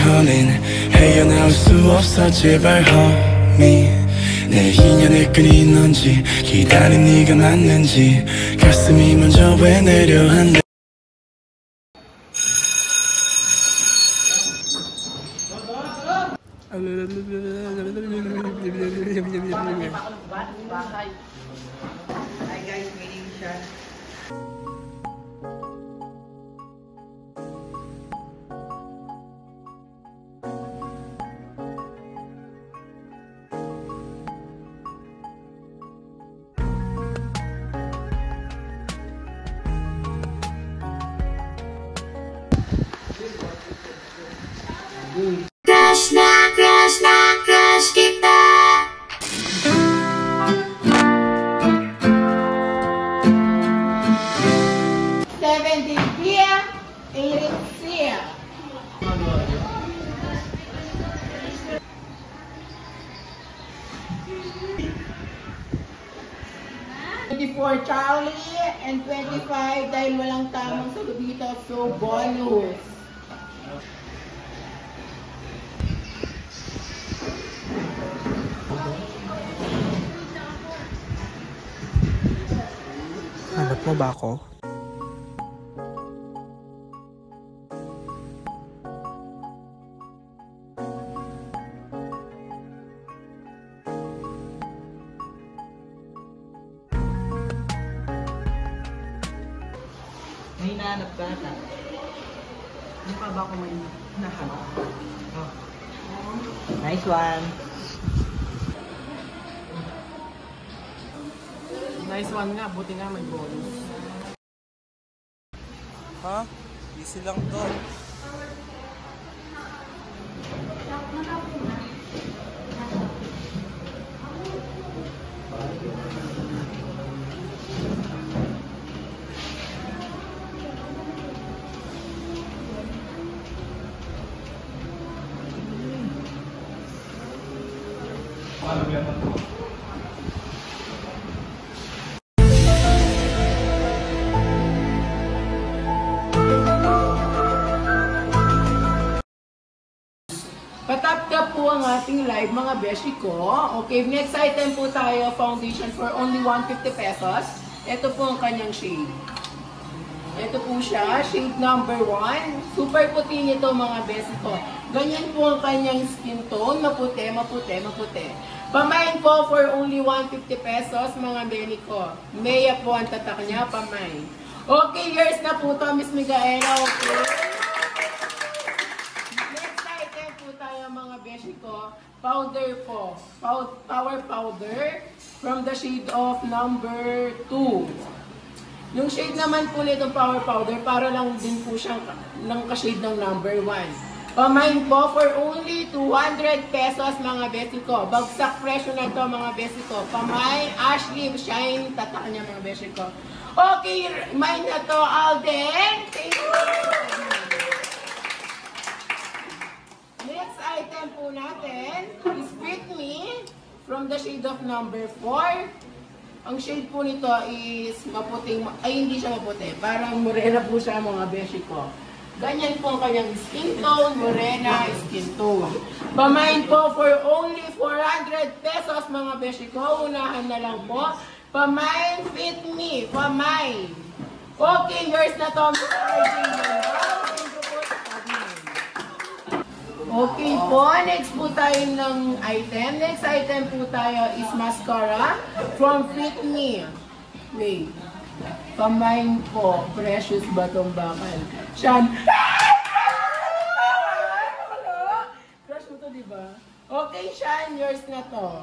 calling 헤어나올 수 없어 제발 homie 내 인연의 끈이 넌지 기다린 네가 맞는지 가슴이 먼저 왜 내려앉네 Hi guys, my name is Sean. Crush na crush kita. For Charlie and 25 dahil walang tamang sagot dito, so bonus. Hanap mo ba ako? May hinahanap ka na. Ano pa ba ako may hinahanap? Oh. Nice one. Nice one nga, buti nga may bonus. Ha? Easy lang to. Patap ka po ang ating live mga beshi ko. Okay, next item po tayo, foundation for only 150 pesos. Ito po ang kanyang shade. Ito po siya, shade number 1. Super puti nito mga beshi ko. Ganyan po ang kanyang skin tone, maputi, maputi, maputi. Pamain po for only 150 pesos mga beni ko. Meya po ang tatak niya, pamain. Okay, yours na po to, Miss Micaela, okay? Mga beshi ko, powder po. Power powder from the shade of number 2. Yung shade naman po nitong power powder, para lang din po siyang ka-shade ng number 1. Pamain po for only 200 pesos mga beshi ko. Bagsak presyo na ito mga beshi ko. Pamain, Ashley, Shine, tatak niya mga beshi ko. Okay, mine na to, Alden. Thank you. Next item po natin is Fit Me from the shade of number 4. Ang shade po nito is maputing, ay hindi siya maputi, parang morena po siya mga beshi ko. Ganyan po ang kanyang skin tone, morena skin tone. Pamain po for only 400 pesos mga beshi ko. Unahan na lang po. Pamain Fit Me, pamain. Okay, yours na to. Okay po, next po tayo ng item. Next item po tayo is mascara from Fit Me. Wait. Pamain po, precious batong bakal. Sean. Crush mo to, diba? Okay, Sean, yours na to.